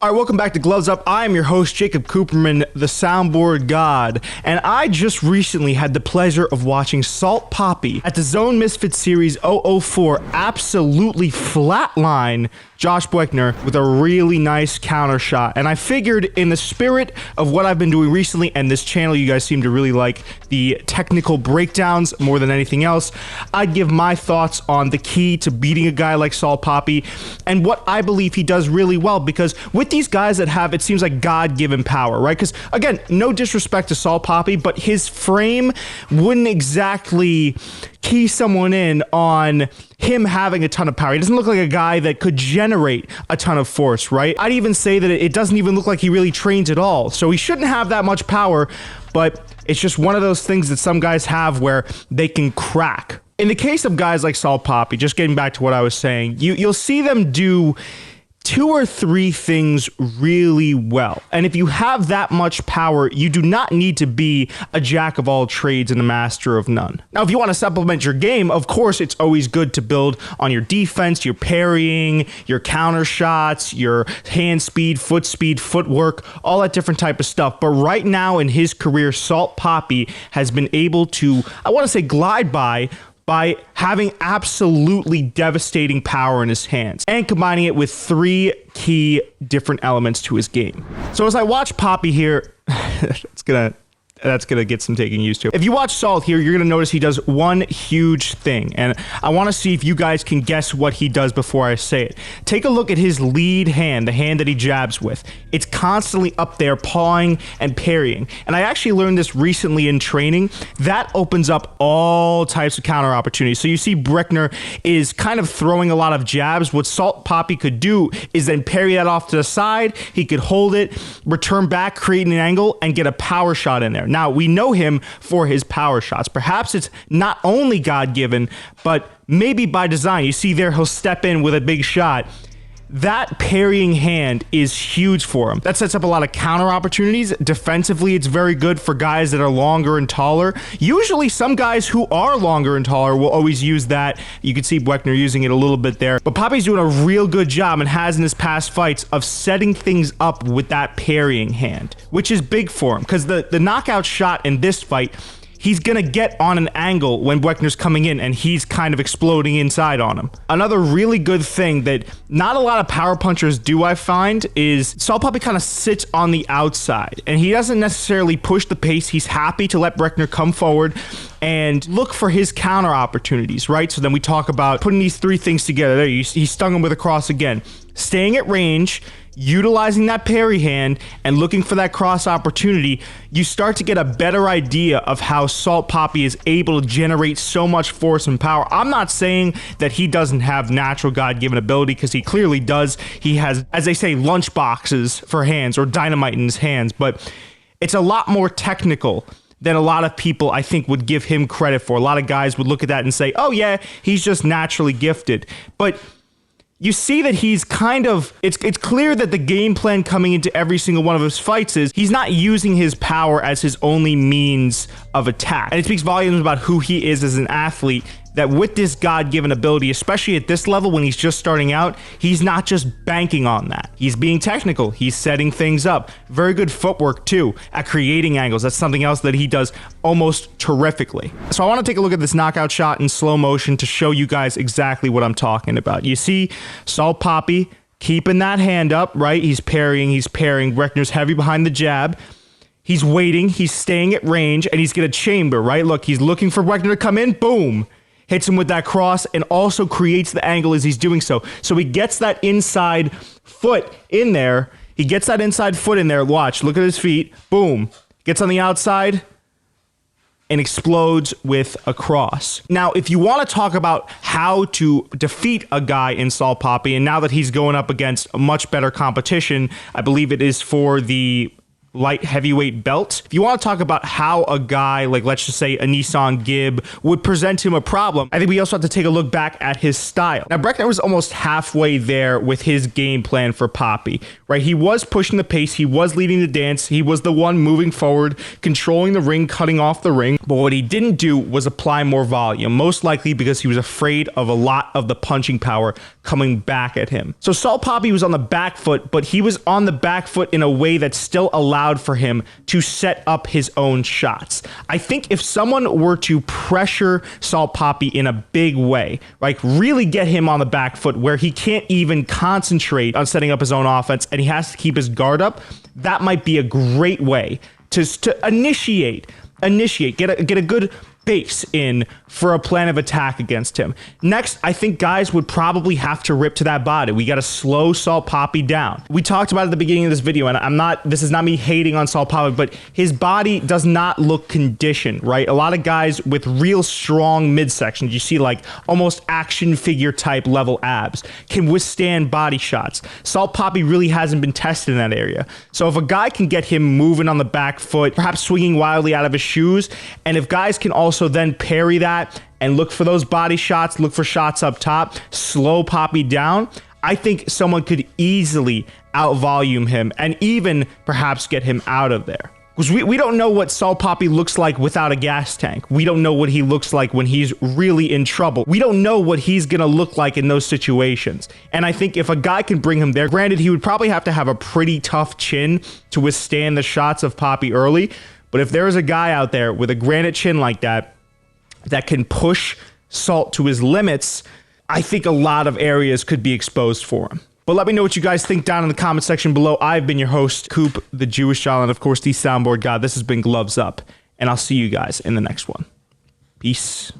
All right, welcome back to Gloves Up. I am your host, Jacob Cooperman, the soundboard god, and I just recently had the pleasure of watching Salt Papi at the Zone Misfits Series 004 absolutely flatline Josh Buechner with a really nice counter shot. And I figured, in the spirit of what I've been doing recently, and this channel you guys seem to really like the technical breakdowns more than anything else, I'd give my thoughts on the key to beating a guy like Salt Papi and what I believe he does really well, because with these guys that have, it seems like, God-given power, right? Because, again, no disrespect to Salt Papi, but his frame wouldn't exactly key someone in on him having a ton of power. He doesn't look like a guy that could generate a ton of force, right? I'd even say that it doesn't even look like he really trains at all. So he shouldn't have that much power, but it's just one of those things that some guys have where they can crack. In the case of guys like Salt Papi, just getting back to what I was saying, you'll see them do 2 or 3 things really well. And if you have that much power, you do not need to be a jack of all trades and a master of none. Now, if you want to supplement your game, of course, it's always good to build on your defense, your parrying, your counter shots, your hand speed, footwork, all that different type of stuff. But right now in his career, Salt Papi has been able to, I want to say, glide by having absolutely devastating power in his hands and combining it with 3 key different elements to his game. So as I watch Papi here, that's gonna get some taking used to. If you watch Salt here, you're gonna notice he does one huge thing, and I want to see if you guys can guess what he does before I say it. Take a look at his lead hand, the hand that he jabs with. It's constantly up there pawing and parrying, and I actually learned this recently in training. That opens up all types of counter opportunities. So you see Buechner is kind of throwing a lot of jabs. What Salt Papi could do is then parry that off to the side. He could hold it, return back, create an angle, and get a power shot in there. Now, we know him for his power shots. Perhaps it's not only God-given, but maybe by design. You see there, he'll step in with a big shot. That parrying hand is huge for him. That sets up a lot of counter opportunities. Defensively, it's very good for guys that are longer and taller. Usually, some guys who are longer and taller will always use that. You can see Buechner using it a little bit there. But Papi's doing a real good job, and has in his past fights, of setting things up with that parrying hand, which is big for him, because the knockout shot in this fight, he's going to get on an angle when Buechner's coming in, and he's kind of exploding inside on him. Another really good thing that not a lot of power punchers do, I find, is Salt Papi kind of sits on the outside, and he doesn't necessarily push the pace. He's happy to let Buechner come forward and look for his counter opportunities, right? So then we talk about putting these 3 things together. There, he stung him with a cross again. Staying at range, utilizing that parry hand, and looking for that cross opportunity, you start to get a better idea of how Salt Papi is able to generate so much force and power. I'm not saying that he doesn't have natural God-given ability, because he clearly does. He has, as they say, lunch boxes for hands, or dynamite in his hands, but it's a lot more technical than a lot of people, I think, would give him credit for. A lot of guys would look at that and say, oh yeah, he's just naturally gifted. But you see that he's kind of, it's clear that the game plan coming into every single one of his fights is he's not using his power as his only means of attack. And it speaks volumes about who he is as an athlete, that with this God-given ability, especially at this level when he's just starting out, he's not just banking on that. He's being technical. He's setting things up. Very good footwork, too, at creating angles. That's something else that he does almost terrifically. So I want to take a look at this knockout shot in slow motion to show you guys exactly what I'm talking about. You see Salt Papi keeping that hand up, right? He's parrying. Buechner's heavy behind the jab. He's waiting. He's staying at range, and he's going to chamber, right? Look, he's looking for Buechner to come in. Boom. Hits him with that cross, and also creates the angle as he's doing so. So he gets that inside foot in there. Watch, look at his feet. Boom. Gets on the outside and explodes with a cross. Now, if you want to talk about how to defeat a guy in Salt Papi, and now that he's going up against a much better competition, I believe it is for the light heavyweight belt. If you want to talk about how a guy like, let's just say, a Nissan Gibb would present him a problem, I think we also have to take a look back at his style. Now, Breckner was almost halfway there with his game plan for Papi, right? He was pushing the pace, he was leading the dance, he was the one moving forward, controlling the ring, cutting off the ring, but what he didn't do was apply more volume, most likely because he was afraid of a lot of the punching power coming back at him. So Salt Papi was on the back foot, but he was on the back foot in a way that still allowed for him to set up his own shots. I think if someone were to pressure Salt Papi in a big way, like really get him on the back foot where he can't even concentrate on setting up his own offense and he has to keep his guard up, that might be a great way to initiate, get a good base in for a plan of attack against him. Next, I think guys would probably have to rip to that body. We got to slow Salt Papi down. We talked about it at the beginning of this video, and this is not me hating on Salt Papi, but his body does not look conditioned, right? A lot of guys with real strong midsections, you see like almost action figure type level abs, can withstand body shots. Salt Papi really hasn't been tested in that area. So if a guy can get him moving on the back foot, perhaps swinging wildly out of his shoes, and if guys can also then parry that and look for those body shots, look for shots up top, slow Papi down, I think someone could easily outvolume him and even perhaps get him out of there. Because we don't know what Salt Papi looks like without a gas tank. We don't know what he looks like when he's really in trouble. We don't know what he's going to look like in those situations. And I think if a guy can bring him there, granted, he would probably have to have a pretty tough chin to withstand the shots of Papi early. But if there is a guy out there with a granite chin like that can push Salt to his limits, I think a lot of areas could be exposed for him. But let me know what you guys think down in the comment section below. I've been your host, Coop, the Jewish Child, and of course, the Soundboard God. This has been Gloves Up, and I'll see you guys in the next one. Peace.